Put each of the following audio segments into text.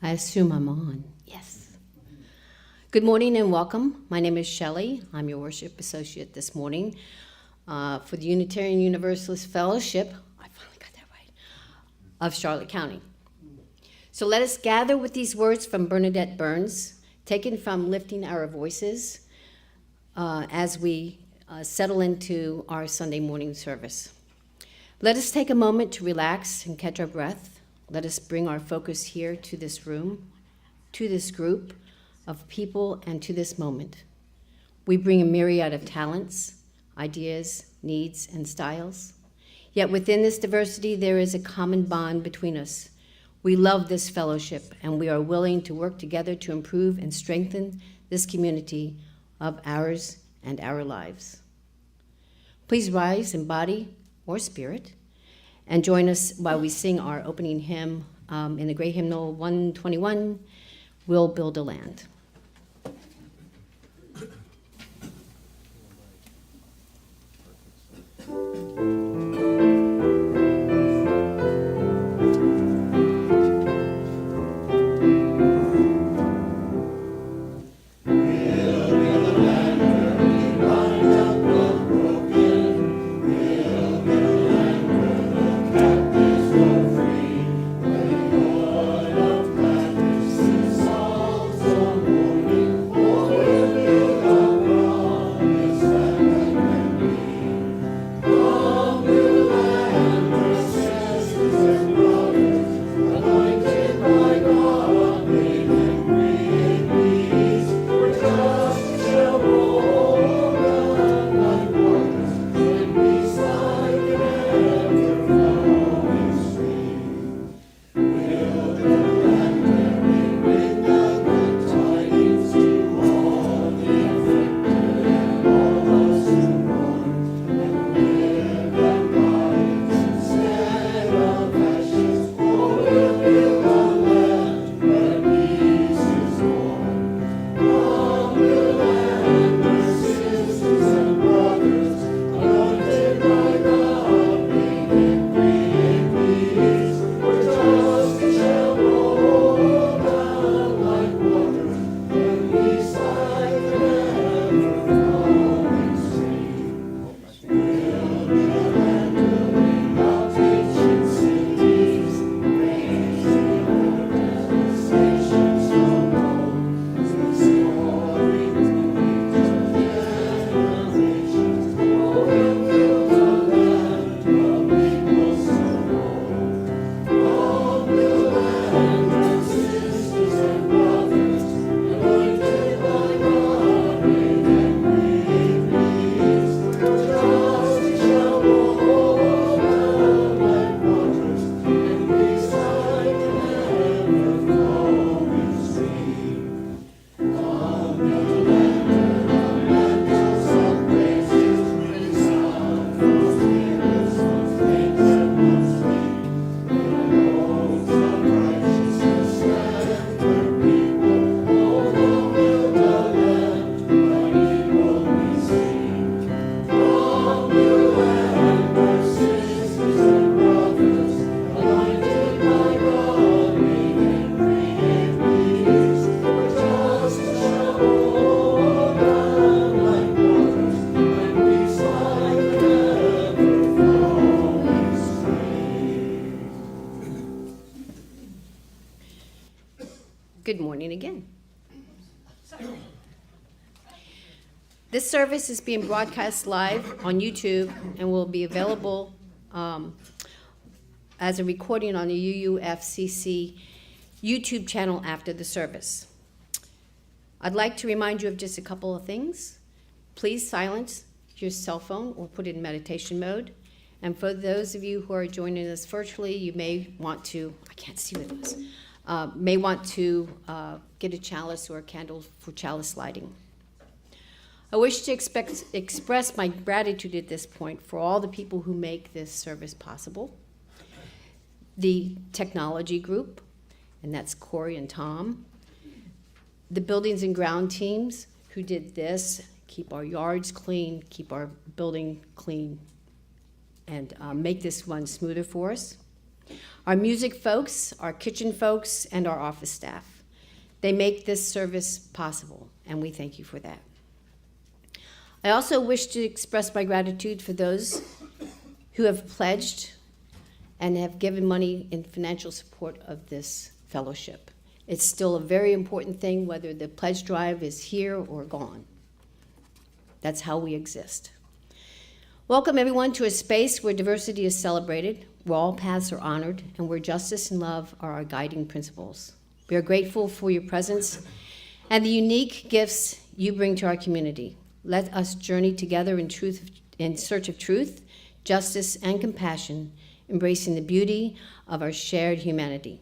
I assume I'm on. Yes. Good morning and welcome. My name is Shelley. I'm your worship associate this morning for the Unitarian Universalist Fellowship, I finally got that right, of Charlotte County. So let us gather with these words from Bernadette Burns, taken from Lifting Our Voices, as we settle into our Sunday morning service. Let us take a moment to relax and catch our breath. Let us bring our focus here to this room, to this group of people, and to this moment. We bring a myriad of talents, ideas, needs, and styles. Yet within this diversity, there is a common bond between us. We love this fellowship, and we are willing to work together to improve and strengthen this community of ours and our lives. Please rise in body or spirit and join us while we sing our opening hymn in the great hymnal 121, We'll Build a Land. Free, when your of gladness is all so Good morning again. This service is being broadcast live on YouTube and will be available as a recording on the UUFCC YouTube channel after the service. I'd like to remind you of just a couple of things. Please silence your cell phone or put it in meditation mode. And for those of you who are joining us virtually, you may want to, I can't see what it was, may want to get a chalice or a candle for chalice lighting. I wish to express my gratitude at this point for all the people who make this service possible. The technology group, and that's Corey and Tom. The buildings and ground teams who did this, keep our yards clean, keep our building clean, and make this run smoother for us. Our music folks, our kitchen folks, and our office staff. They make this service possible, and we thank you for that. I also wish to express my gratitude for those who have pledged and have given money in financial support of this fellowship. It's still a very important thing whether the pledge drive is here or gone. That's how we exist. Welcome everyone to a space where diversity is celebrated, where all paths are honored, and where justice and love are our guiding principles. We are grateful for your presence and the unique gifts you bring to our community. Let us journey together in search of truth, justice, and compassion, embracing the beauty of our shared humanity.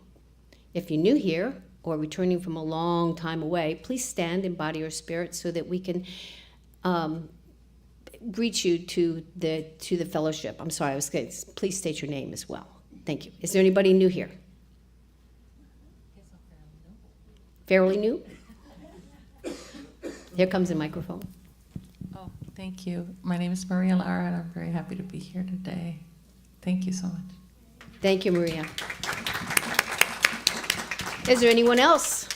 If you're new here or returning from a long time away, please stand in body or spirit so that we can greet you to the fellowship. I'm sorry, please state your name as well. Thank you. Is there anybody new here? Fairly new? Here comes the microphone. Oh, thank you. My name is Maria Lara, and I'm very happy to be here today. Thank you so much. Thank you, Maria. Is there anyone else?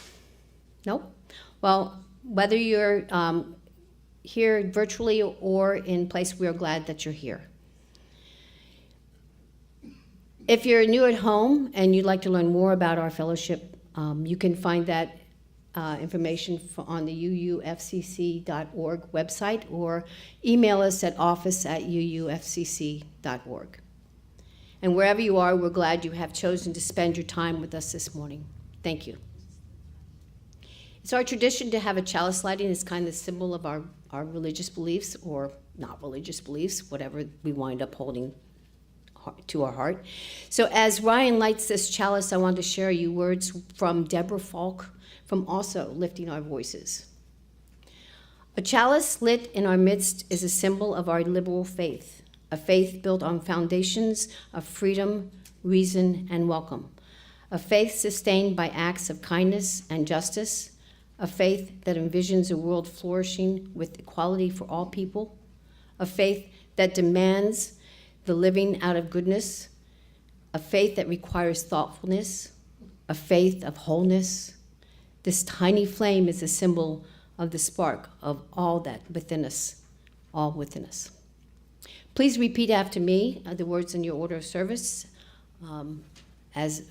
No? Well, whether you're here virtually or in place, we are glad that you're here. If you're new at home and you'd like to learn more about our fellowship, you can find that information on the uufcc.org website or email us at office@uufcc.org. And wherever you are, we're glad you have chosen to spend your time with us this morning. Thank you. It's our tradition to have a chalice lighting. It's kind of the symbol of our religious beliefs or not religious beliefs, whatever we wind up holding to our heart. So as Ryan lights this chalice, I want to share you words from Deborah Falk from also Lifting Our Voices. A chalice lit in our midst is a symbol of our liberal faith, a faith built on foundations of freedom, reason, and welcome, a faith sustained by acts of kindness and justice, a faith that envisions a world flourishing with equality for all people, a faith that demands the living out of goodness, a faith that requires thoughtfulness, a faith of wholeness. This tiny flame is a symbol of the spark of all that within us, all within us. Please repeat after me the words in your order of service as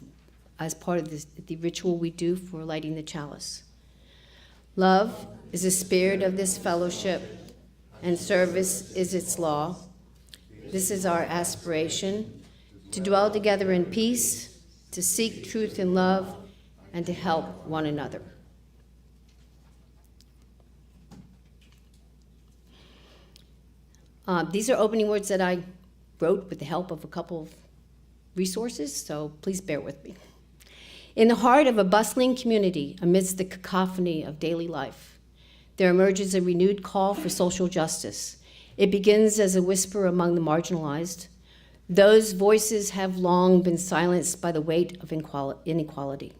part of the ritual we do for lighting the chalice. Love is the spirit of this fellowship, and service is its law. This is our aspiration, to dwell together in peace, to seek truth and love, and to help one another. These are opening words that I wrote with the help of a couple of resources, so please bear with me. In the heart of a bustling community, amidst the cacophony of daily life, there emerges a renewed call for social justice. It begins as a whisper among the marginalized. Those voices have long been silenced by the weight of inequality.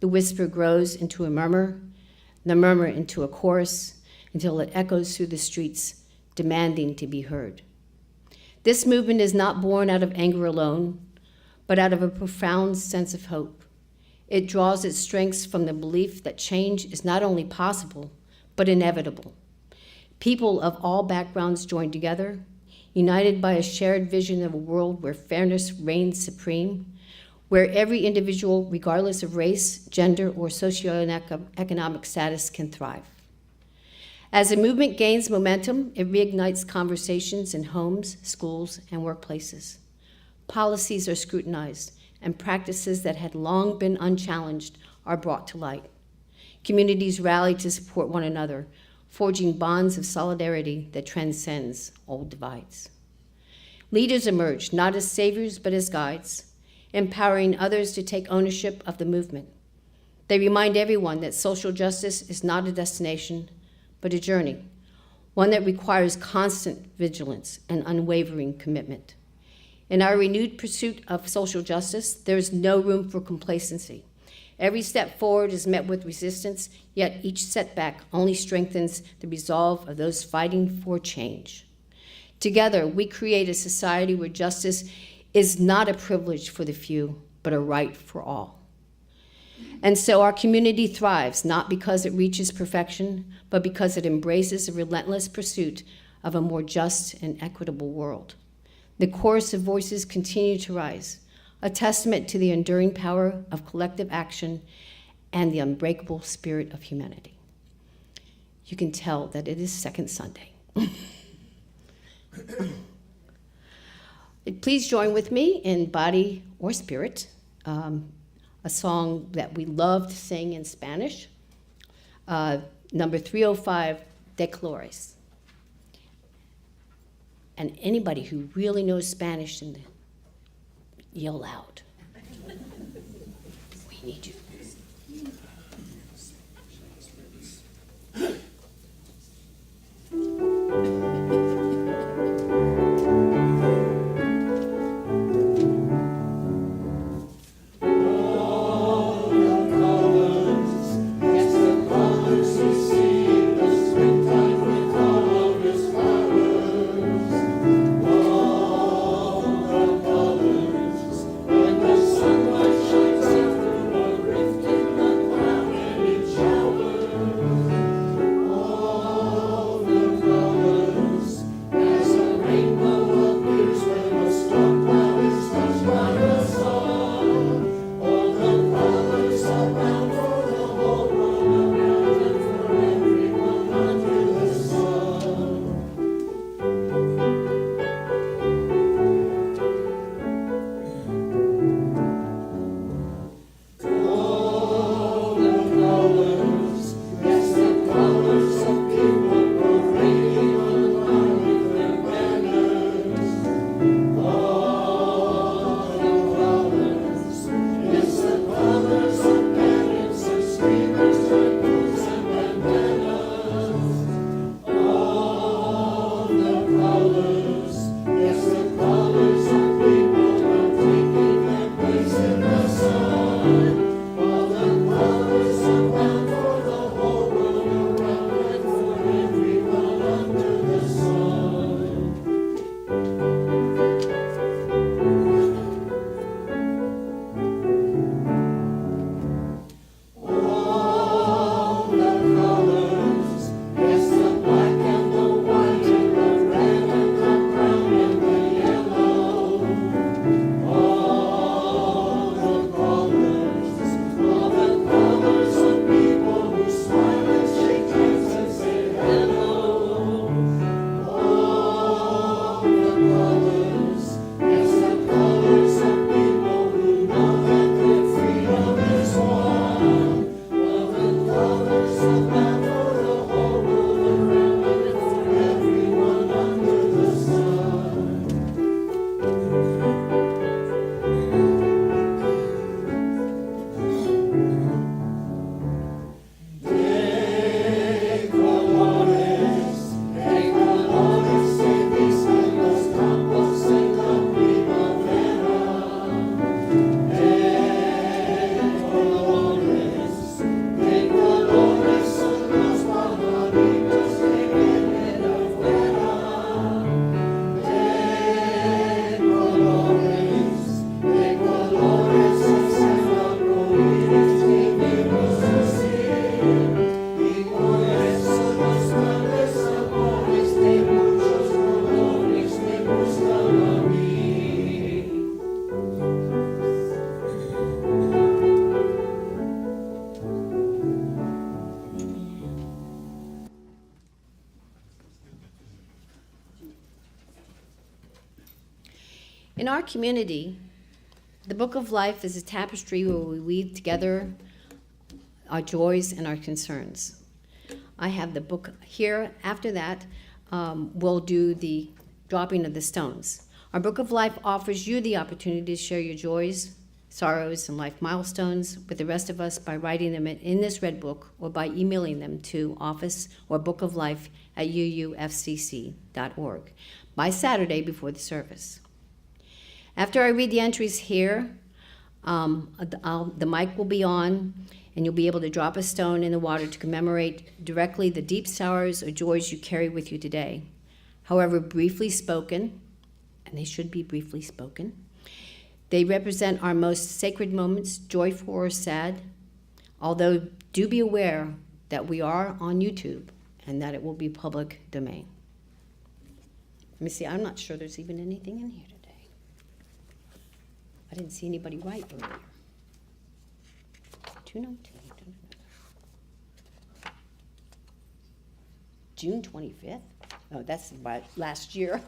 The whisper grows into a murmur, the murmur into a chorus, until it echoes through the streets, demanding to be heard. This movement is not born out of anger alone, but out of a profound sense of hope. It draws its strengths from the belief that change is not only possible, but inevitable. People of all backgrounds join together, united by a shared vision of a world where fairness reigns supreme, where every individual, regardless of race, gender, or socioeconomic status, can thrive. As the movement gains momentum, it reignites conversations in homes, schools, and workplaces. Policies are scrutinized, and practices that had long been unchallenged are brought to light. Communities rally to support one another, forging bonds of solidarity that transcends old divides. Leaders emerge not as saviors but as guides, empowering others to take ownership of the movement. They remind everyone that social justice is not a destination, but a journey, one that requires constant vigilance and unwavering commitment. In our renewed pursuit of social justice, there is no room for complacency. Every step forward is met with resistance, yet each setback only strengthens the resolve of those fighting for change. Together, we create a society where justice is not a privilege for the few, but a right for all. And so our community thrives, not because it reaches perfection, but because it embraces a relentless pursuit of a more just and equitable world. The chorus of voices continue to rise, a testament to the enduring power of collective action and the unbreakable spirit of humanity. You can tell that it is Second Sunday. Please join with me in Body or Spirit, a song that we love to sing in Spanish, number 305, De Colores. And anybody who really knows Spanish, yell loud. We need you. In our community, the Book of Life is a tapestry where we weave together our joys and our concerns. I have the book here. After that, we'll do the dropping of the stones. Our Book of Life offers you the opportunity to share your joys, sorrows, and life milestones with the rest of us by writing them in this red book or by emailing them to office or bookoflife@uufcc.org by Saturday before the service. After I read the entries here, the mic will be on, and you'll be able to drop a stone in the water to commemorate directly the deep sorrows or joys you carry with you today. However briefly spoken, and they should be briefly spoken, they represent our most sacred moments, joyful or sad, although do be aware that we are on YouTube and that it will be public domain. Let me see, I'm not sure there's even anything in here today. I didn't see anybody write earlier. 2:19. June 25th? Oh, that's about last year.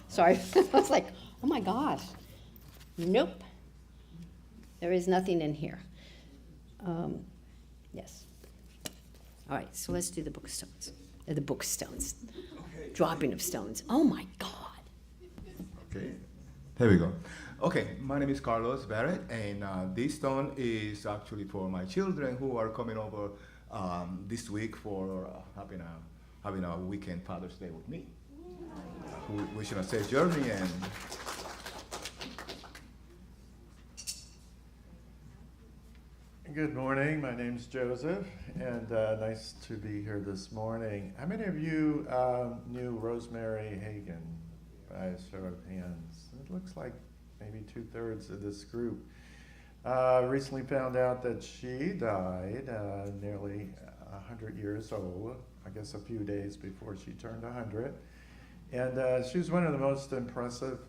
Sorry, I was like, oh my gosh. Nope. There is nothing in here. Yes. All right, so let's do the book of stones. The book of stones. Okay. Dropping of stones. Oh my God. Okay, here we go. Okay, my name is Carlos Barrett, and this stone is actually for my children who are coming over this week for having a weekend Father's Day with me. Wishing a safe journey and. Good morning. My name's Joseph, and nice to be here this morning. How many of you knew Rosemary Hagan by a show of hands? It looks like maybe 2/3 of this group. Recently found out that she died nearly 100 years old, I guess a few days before she turned 100. And she was one of the most impressive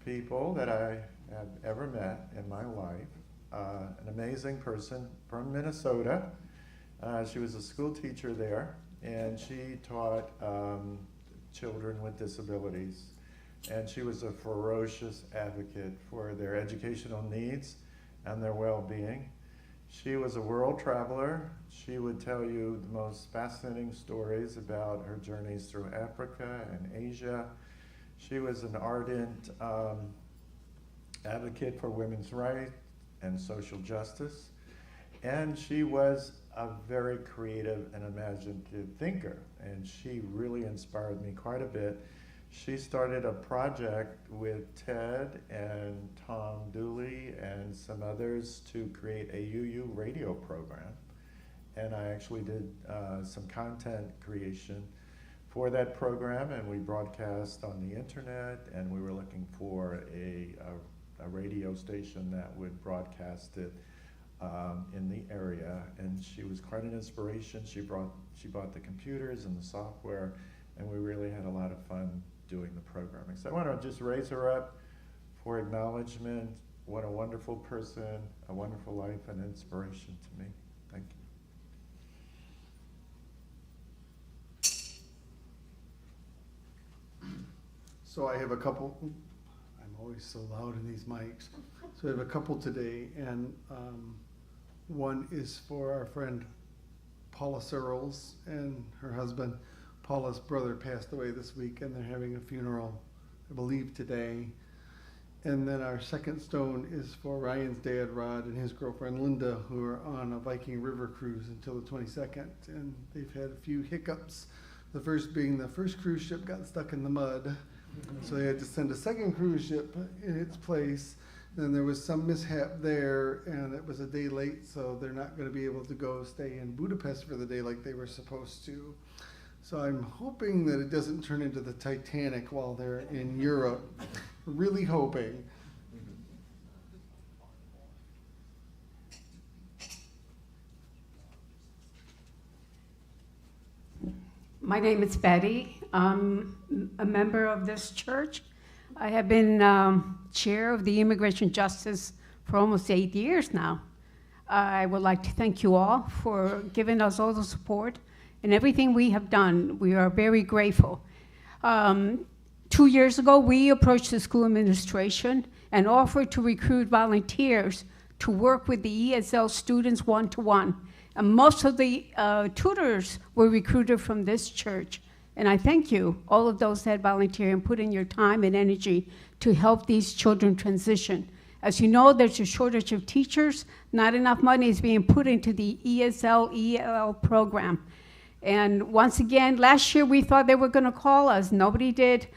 people that I have ever met in my life. An amazing person from Minnesota. She was a school teacher there, and she taught children with disabilities. And she was a ferocious advocate for their educational needs and their well-being. She was a world traveler. She would tell you the most fascinating stories about her journeys through Africa and Asia. She was an ardent advocate for women's rights and social justice. And she was a very creative and imaginative thinker, and she really inspired me quite a bit. She started a project with Ted and Tom Dooley and some others to create a UU radio program. And I actually did some content creation for that program, and we broadcast on the internet, and we were looking for a radio station that would broadcast it in the area. And she was quite an inspiration. She bought the computers and the software, and we really had a lot of fun doing the programming. So I want to just raise her up for acknowledgement. What a wonderful person, a wonderful life, and inspiration to me. Thank you. So I have a couple, I'm always so loud in these mics. So I have a couple today, and one is for our friend Paula Searles and her husband. Paula's brother passed away this week, and they're having a funeral, I believe, today. And then our second stone is for Ryan's dad, Rod, and his girlfriend, Linda, who are on a Viking River cruise until the 22nd. And they've had a few hiccups. The first being the first cruise ship got stuck in the mud. So they had to send a second cruise ship in its place. Then there was some mishap there, and it was a day late, so they're not going to be able to go stay in Budapest for the day like they were supposed to. So I'm hoping that it doesn't turn into the Titanic while they're in Europe. Really hoping. My name is Betty. I'm a member of this church. I have been chair of the Immigration Justice for almost 8 years now. I would like to thank you all for giving us all the support and everything we have done. We are very grateful. 2 2 years ago, we approached the school administration and offered to recruit volunteers to work with the ESL students one-to-one. And most of the tutors were recruited from this church. And I thank you, all of those that volunteer and put in your time and energy to help these children transition. As you know, there's a shortage of teachers. Not enough money is being put into the ESL, EL program. And once again, last year we thought they were going to call us. Nobody did.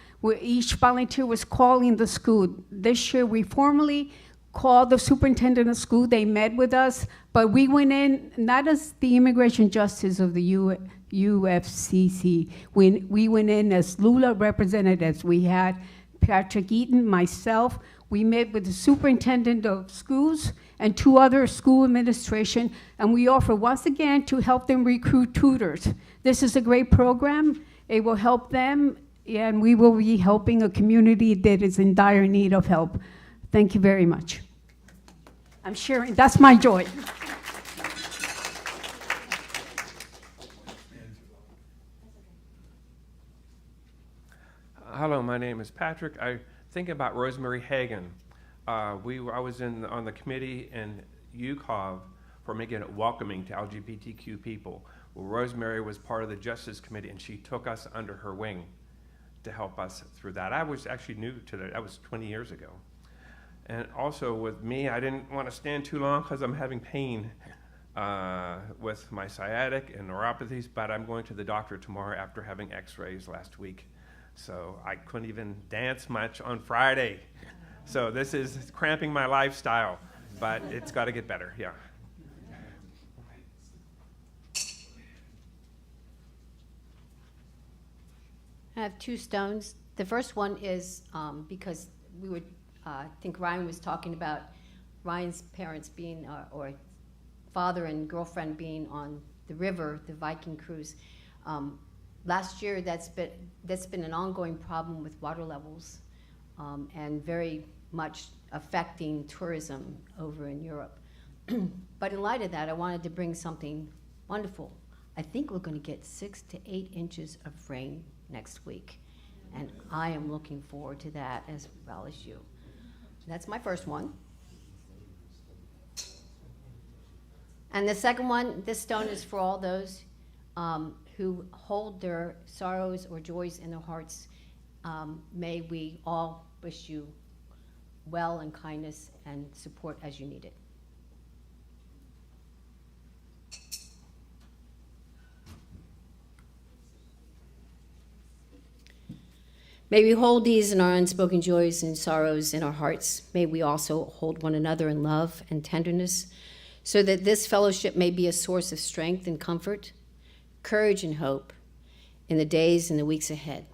Each volunteer was calling the school. This year we formally called the superintendent of school. They met with us, but we went in not as the immigration justice of the UFCC. We went in as Lula representatives. We had Patrick Eaton, myself. We met with the superintendent of schools and 2 other school administration, and we offer once again to help them recruit tutors. This is a great program. It will help them, and we will be helping a community that is in dire need of help. Thank you very much. I'm sharing, that's my joy. Hello, my name is Patrick. I think about Rosemary Hagan. I was on the committee in UCOV for making it welcoming to LGBTQ people. Well, Rosemary was part of the Justice Committee, and she took us under her wing to help us through that. I was actually new to that. That was 20 years ago. And also with me, I didn't want to stand too long because I'm having pain with my sciatic and neuropathies, but I'm going to the doctor tomorrow after having x-rays last week. So I couldn't even dance much on Friday. So this is cramping my lifestyle, but it's got to get better, yeah. I have 2 stones. The first one is because we were, I think Ryan was talking about Ryan's parents being, or father and girlfriend being on the river, the Viking cruise. Last year, that's been an ongoing problem with water levels and very much affecting tourism over in Europe. But in light of that, I wanted to bring something wonderful. I think we're going to get 6 to 8 inches of rain next week, and I am looking forward to that as well as you. That's my first one. And the second one, this stone is for all those who hold their sorrows or joys in their hearts. May we all wish you well and kindness and support as you need it. May we hold these in our unspoken joys and sorrows in our hearts. May we also hold one another in love and tenderness, so that this fellowship may be a source of strength and comfort, courage and hope in the days and the weeks ahead.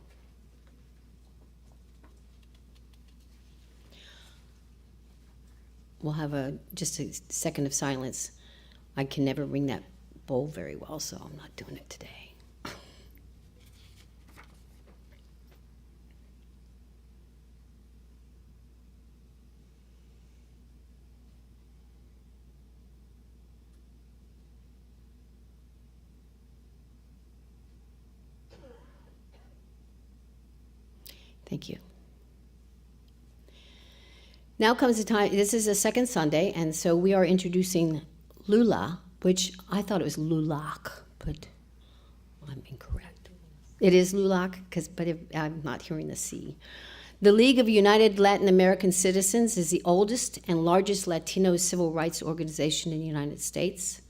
We'll have just a second of silence. I can never ring that bowl very well, so I'm not doing it today. Thank you. Now comes the time, this is the second Sunday, and so we are introducing Lula, which I thought it was Lulak, but I'm incorrect. It is Lulak, but I'm not hearing the C. The League of United Latin American Citizens is the oldest and largest Latino civil rights organization in the United States.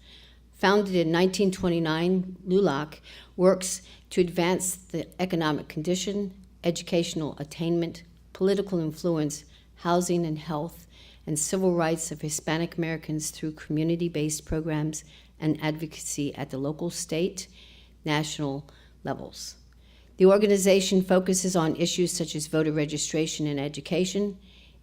Founded in 1929, LULAC works to advance the economic condition, educational attainment, political influence, housing and health, and civil rights of Hispanic Americans through community-based programs and advocacy at the local, state, national levels. The organization focuses on issues such as voter registration and education,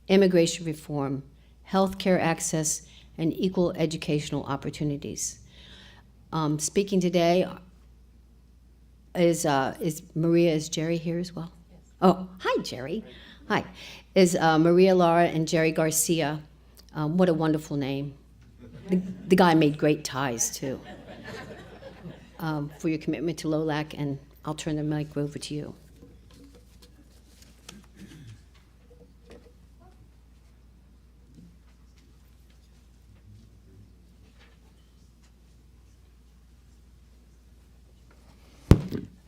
immigration reform, healthcare access, and equal educational opportunities. Speaking today is Maria. Is Jerry here as well? Yes. Oh, hi, Jerry. Hi. Is Maria Lara and Jerry Garcia. What a wonderful name. The guy made great ties, too. For your commitment to LOLAC, and I'll turn the mic over to you.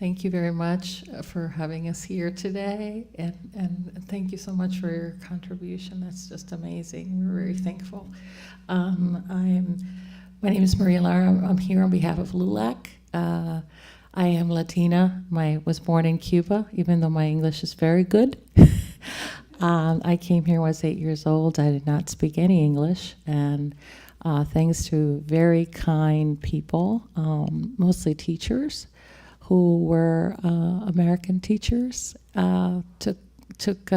Thank you very much for having us here today, and thank you so much for your contribution. That's just amazing. We're very thankful. My name is Maria Lara. I'm here on behalf of LULAC. I am Latina. Was born in Cuba, even though my English is very good. I came here when I was 8 years old. I did not speak any English, and thanks to very kind people, mostly teachers, who were American teachers, took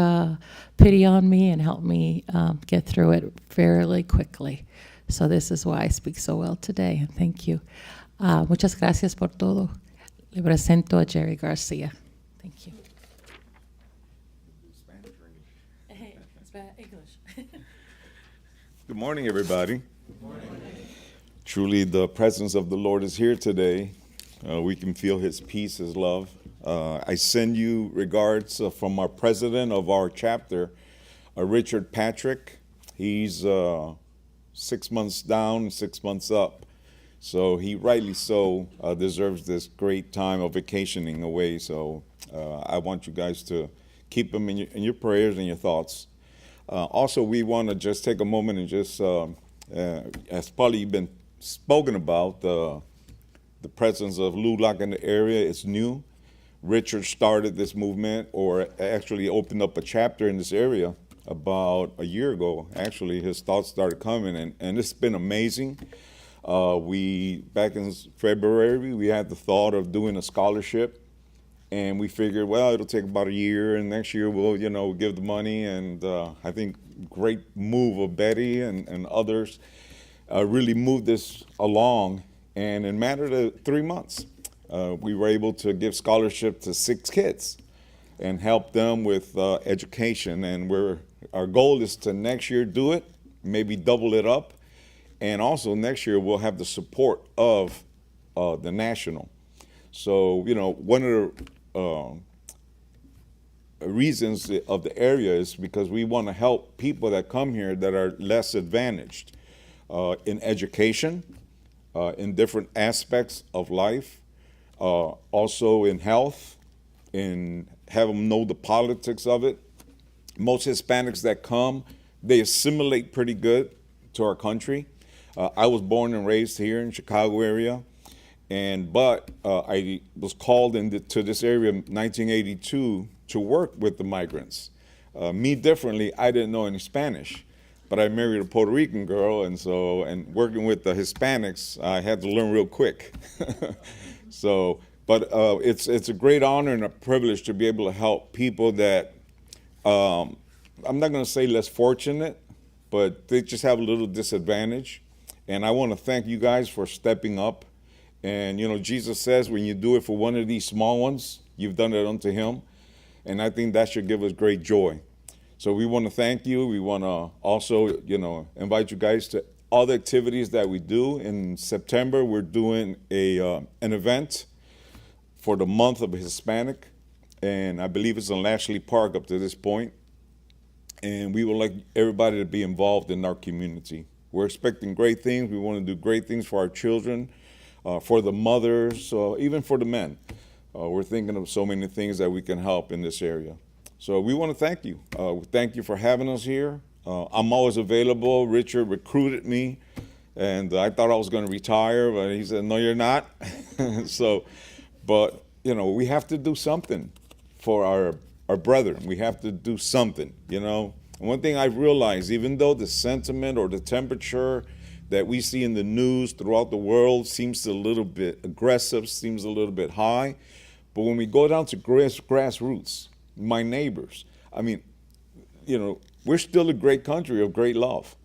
pity on me and helped me get through it fairly quickly. So this is why I speak so well today, and thank you. Muchas gracias por todo. Le presento a Jerry Garcia. Thank you. English. Good morning, everybody. Good morning. Truly, the presence of the Lord is here today. We can feel His peace, His love. I send you regards from our president of our chapter, Richard Patrick. He's 6 months down, 6 months up. So he rightly so deserves this great time of vacationing away. So I want you guys to keep him in your prayers and your thoughts. Also, we want to just take a moment and just, as probably been spoken about, the presence of LULAC in the area is new. Richard started this movement, or actually opened up a chapter in this area about a year ago. Actually, his thoughts started coming, and it's been amazing. Back in February, we had the thought of doing a scholarship, and we figured, well, it'll take about a year, and next year we'll, give the money. And I think great move of Betty and others really moved this along. And in a matter of 3 months, we were able to give scholarship to 6 kids and help them with education. And our goal is to next year do it, maybe double it up. And also next year we'll have the support of the national. So, one of the reasons of the area is because we want to help people that come here that are less advantaged in education, in different aspects of life, also in health, in have them know the politics of it. Most Hispanics that come, they assimilate pretty good to our country. I was born and raised here in Chicago area, but I was called to this area in 1982 to work with the migrants. Me differently, I didn't know any Spanish, but I married a Puerto Rican girl, and working with the Hispanics, I had to learn real quick. But it's a great honor and a privilege to be able to help people that, I'm not going to say less fortunate, but they just have a little disadvantage. And I want to thank you guys for stepping up. And, Jesus says when you do it for one of these small ones, you've done it unto him. And I think that should give us great joy. So we want to thank you. We want to also, invite you guys to other activities that we do. In September, we're doing an event for the month of Hispanic. And I believe it's in Lashley Park up to this point. And we would like everybody to be involved in our community. We're expecting great things. We want to do great things for our children, for the mothers, even for the men. We're thinking of so many things that we can help in this area. So we want to thank you. Thank you for having us here. I'm always available. Richard recruited me, and I thought I was going to retire, but he said, no, you're not. But we have to do something for our brethren. We have to do something, And one thing I've realized, even though the sentiment or the temperature that we see in the news throughout the world seems a little bit aggressive, seems a little bit high, but when we go down to grassroots, my neighbors, we're still a great country of great love,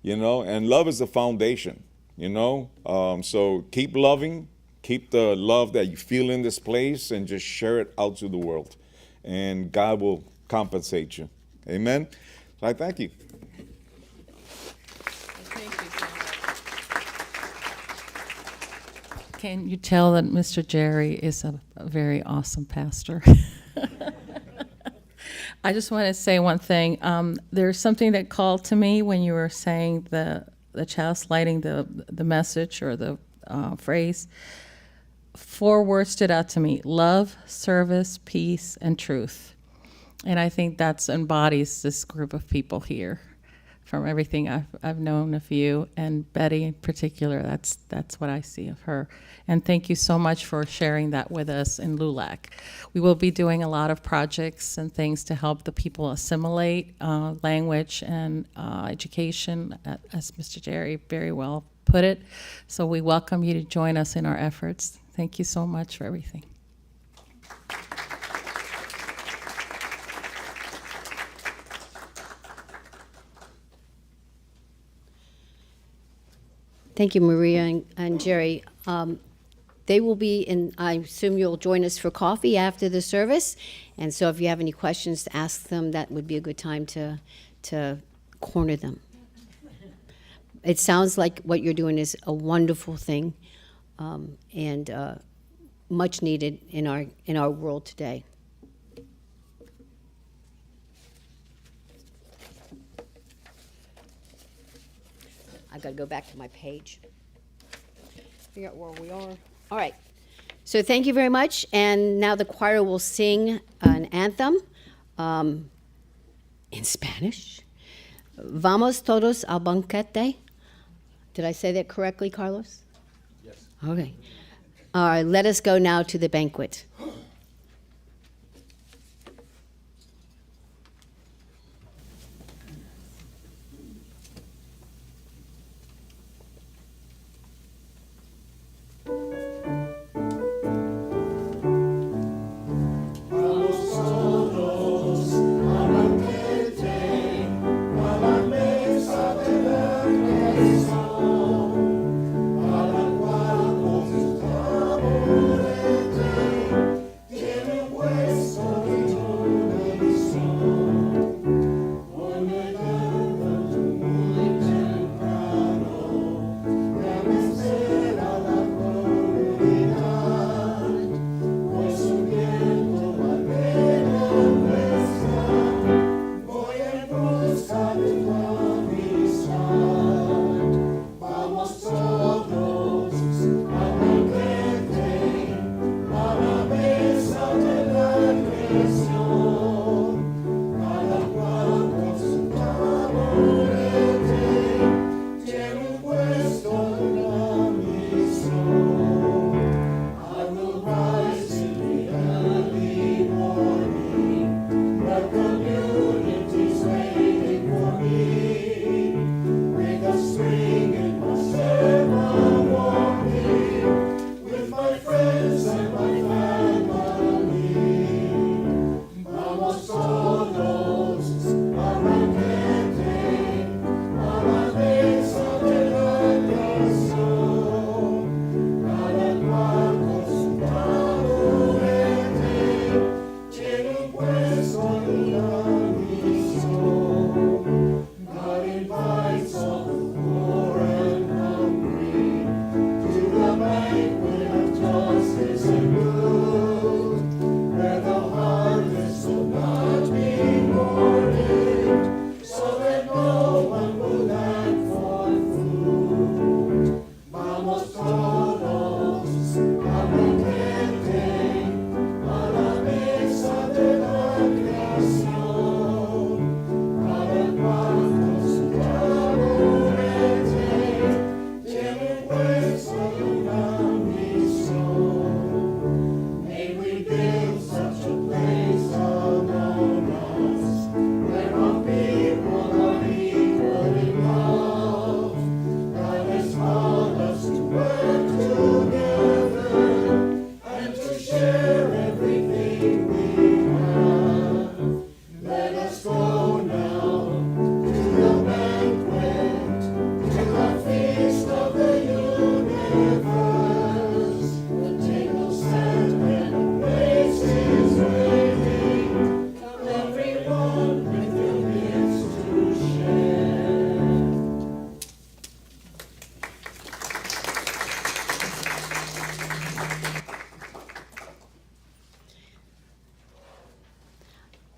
and love is the foundation, So keep loving, keep the love that you feel in this place, and just share it out to the world, and God will compensate you. Amen. So I thank you. Thank you so much. Can you tell that Mr. Jerry is a very awesome pastor? I just want to say one thing. There's something that called to me when you were saying the child sliding the message or the phrase. 4 words stood out to me: love, service, peace, and truth. And I think that embodies this group of people here. From everything I've known of you, and Betty in particular, that's what I see of her. And thank you so much for sharing that with us in LULAC. We will be doing a lot of projects and things to help the people assimilate language and education, as Mr. Jerry very well put it. So we welcome you to join us in our efforts. Thank you so much for everything. Thank you, Maria and Jerry. They will be in, I assume you'll join us for coffee after the service. And so if you have any questions to ask them, that would be a good time to corner them. It sounds like what you're doing is a wonderful thing, and much needed in our world today. I gotta go back to my page. Figure out where we are. All right. So thank you very much. And now the choir will sing an anthem in Spanish. Vamos todos al banquete. Did I say that correctly, Carlos? Yes. Okay. All right. Let us go now to the banquet.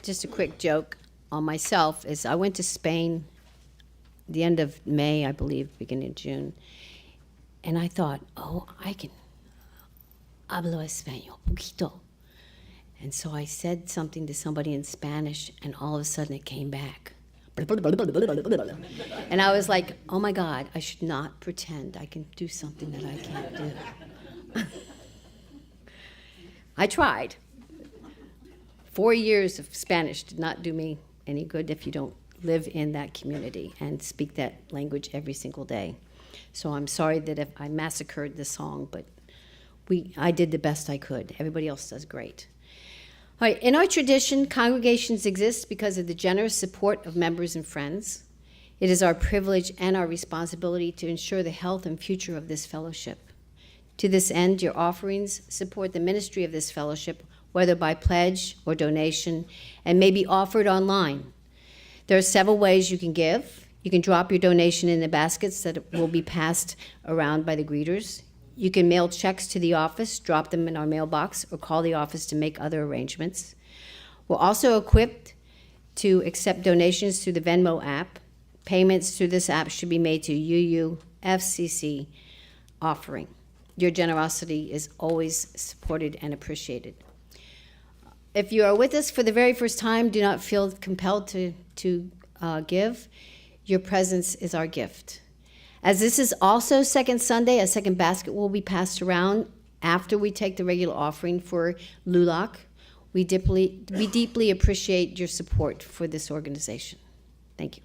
Just a quick joke on myself is I went to Spain the end of May, I believe, beginning of June, and I thought, oh, hablo español, poquito. And so I said something to somebody in Spanish, and all of a sudden it came back. And I was like, oh my God, I should not pretend I can do something that I can't do. I tried. 4 years of Spanish did not do me any good if you don't live in that community and speak that language every single day. So I'm sorry that if I massacred the song, but I did the best I could. Everybody else does great. All right, in our tradition, congregations exist because of the generous support of members and friends. It is our privilege and our responsibility to ensure the health and future of this fellowship. To this end, your offerings support the ministry of this fellowship, whether by pledge or donation, and may be offered online. There are several ways you can give. You can drop your donation in the baskets that will be passed around by the greeters. You can mail checks to the office, drop them in our mailbox, or call the office to make other arrangements. We're also equipped to accept donations through the Venmo app. Payments through this app should be made to UUFCC offering. Your generosity is always supported and appreciated. If you are with us for the very first time, do not feel compelled to give. Your presence is our gift. As this is also Second Sunday, a second basket will be passed around after we take the regular offering for LULAC. We deeply appreciate your support for this organization. Thank you.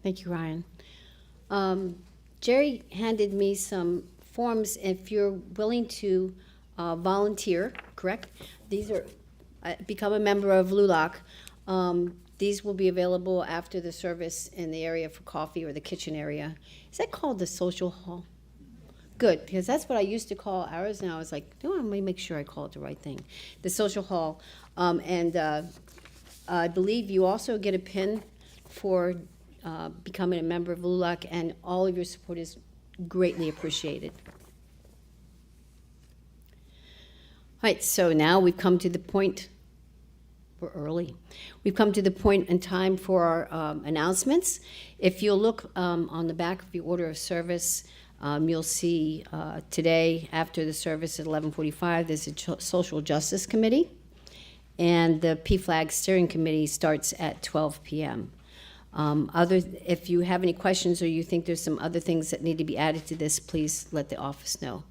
Thank you, Ryan. Jerry handed me some forms if you're willing to volunteer, correct? These are, become a member of LULAC. These will be available after the service in the area for coffee or the kitchen area. Is that called the social hall? Good, because that's what I used to call ours, and I was like, no, I'm going to make sure I call it the right thing. The social hall. I believe you also get a pin for becoming a member of LULAC, and all of your support is greatly appreciated. All right, so now we've come to the point, we're early. We've come to the point in time for our announcements. If you'll look on the back of your order of service, you'll see today after the service at 11:45, there's a Social Justice Committee, and the PFLAG Steering Committee starts at 12 p.m. If you have any questions or you think there's some other things that need to be added to this, please let the office know.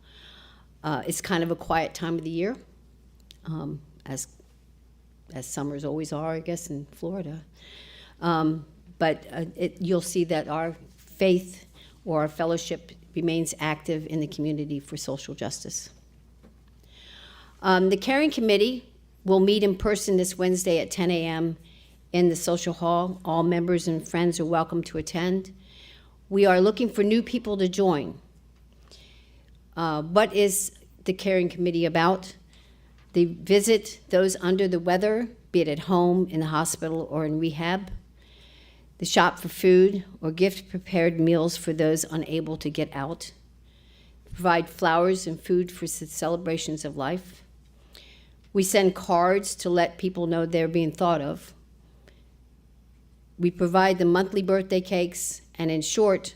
It's kind of a quiet time of the year, as summers always are, I guess, in Florida. But you'll see that our faith or our fellowship remains active in the community for social justice. The Caring Committee will meet in person this Wednesday at 10 a.m. in the social hall. All members and friends are welcome to attend. We are looking for new people to join. What is the Caring Committee about? They visit those under the weather, be it at home, in the hospital, or in rehab. They shop for food or gift prepared meals for those unable to get out. Provide flowers and food for celebrations of life. We send cards to let people know they're being thought of. We provide the monthly birthday cakes, and in short,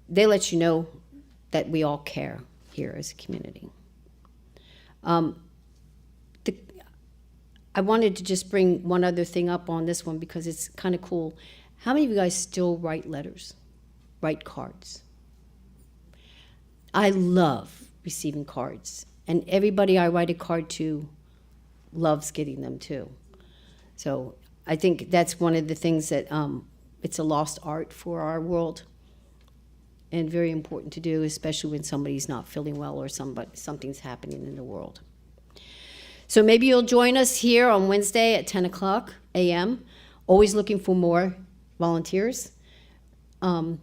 they let you know that we all care here as a community. I wanted to just bring one other thing up on this one because it's kind of cool. How many of you guys still write letters, write cards? I love receiving cards, and everybody I write a card to loves getting them too. So I think that's one of the things that it's a lost art for our world, and very important to do, especially when somebody's not feeling well or something's happening in the world. So maybe you'll join us here on Wednesday at 10 o'clock a.m. Always looking for more volunteers. And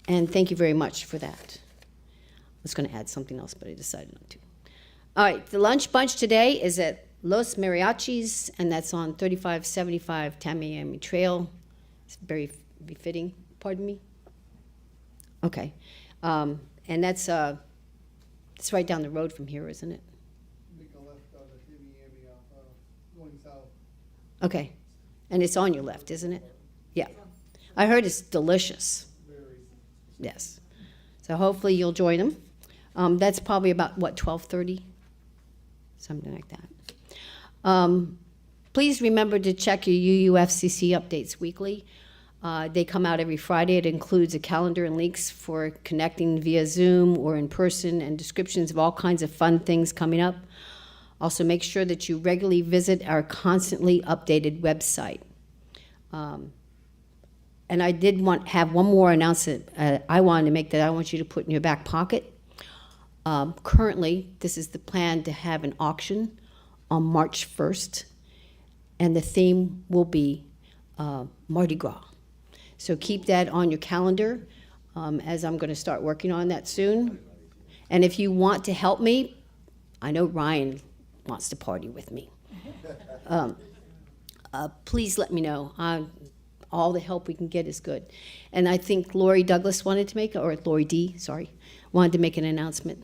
thank you very much for that. I was going to add something else, but I decided not to. All right, the lunch bunch today is at Los Mariachis, and that's on 3575 Tamiami Trail. It's very befitting. Pardon me? Okay. And that's it's right down the road from here, isn't it? Make a left out of Tamiami, going south. Okay. And it's on your left, isn't it? Yeah. I heard it's delicious. Yes. So hopefully you'll join them. That's probably about, 12:30? Something like that. Please remember to check your UUFCC updates weekly. They come out every Friday. It includes a calendar and links for connecting via Zoom or in person and descriptions of all kinds of fun things coming up. Also, make sure that you regularly visit our constantly updated website. And I did have one more announcement I wanted to make that I want you to put in your back pocket. Currently, this is the plan to have an auction on March 1st, and the theme will be Mardi Gras. So keep that on your calendar, as I'm going to start working on that soon. And if you want to help me, I know Ryan wants to party with me. Please let me know. All the help we can get is good. And I think Lori Douglas wanted to make, or Lori D, sorry, wanted to make an announcement.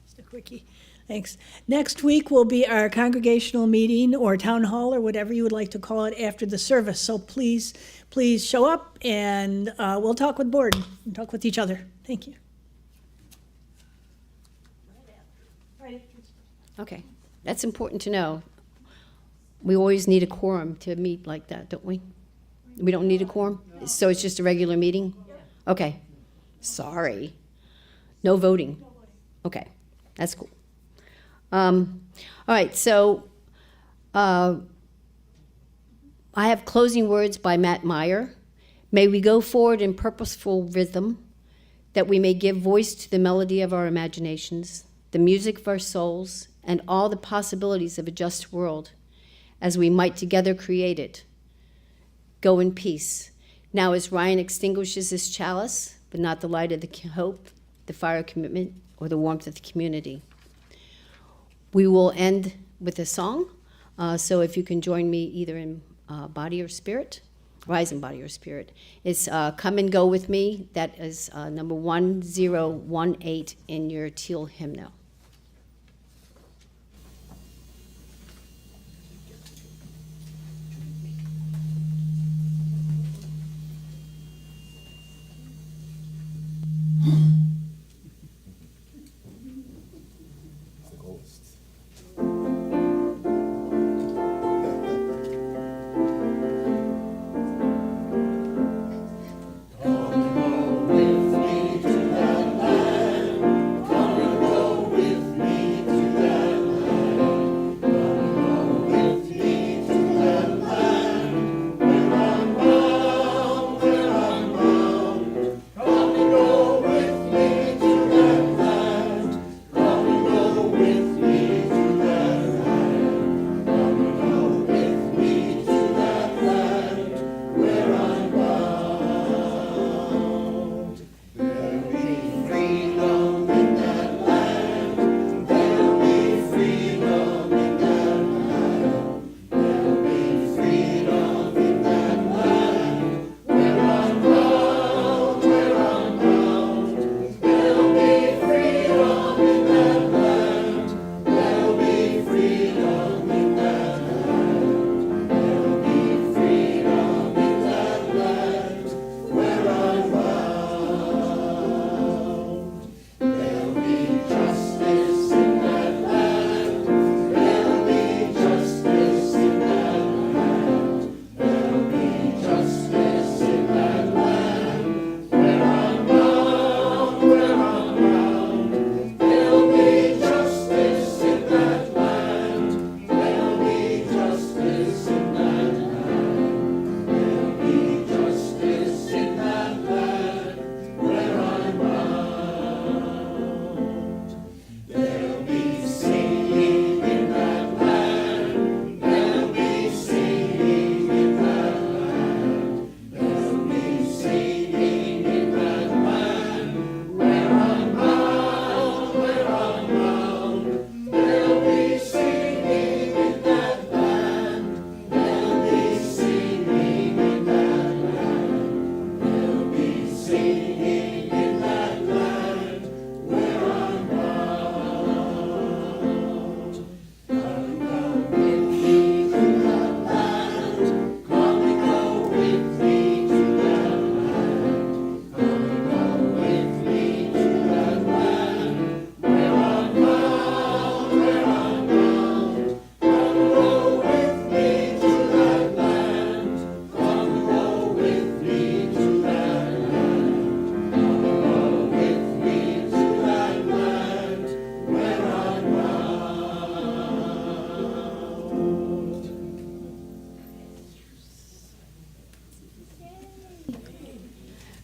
Just a quickie. Thanks. Next week will be our congregational meeting or town hall or whatever you would like to call it after the service. So please show up, and we'll talk with board and talk with each other. Thank you. Okay, that's important to know. We always need a quorum to meet like that, don't we? We don't need a quorum? So it's just a regular meeting? Okay. Sorry. No voting. Okay, that's cool. All right, so I have closing words by Matt Meyer. May we go forward in purposeful rhythm, that we may give voice to the melody of our imaginations, the music of our souls, and all the possibilities of a just world, as we might together create it. Go in peace. Now as Ryan extinguishes his chalice, but not the light of the hope, the fire of commitment, or the warmth of the community. We will end with a song, so if you can join me either in body or spirit. rising body or spirit. It's Come and Go With Me. That is number 1018 in your teal hymnal.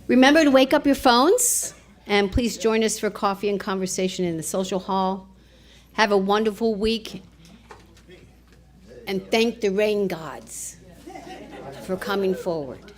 Remember to wake up your phones, and please join us for coffee and conversation in the social hall. Have a wonderful week, and thank the rain gods for coming forward.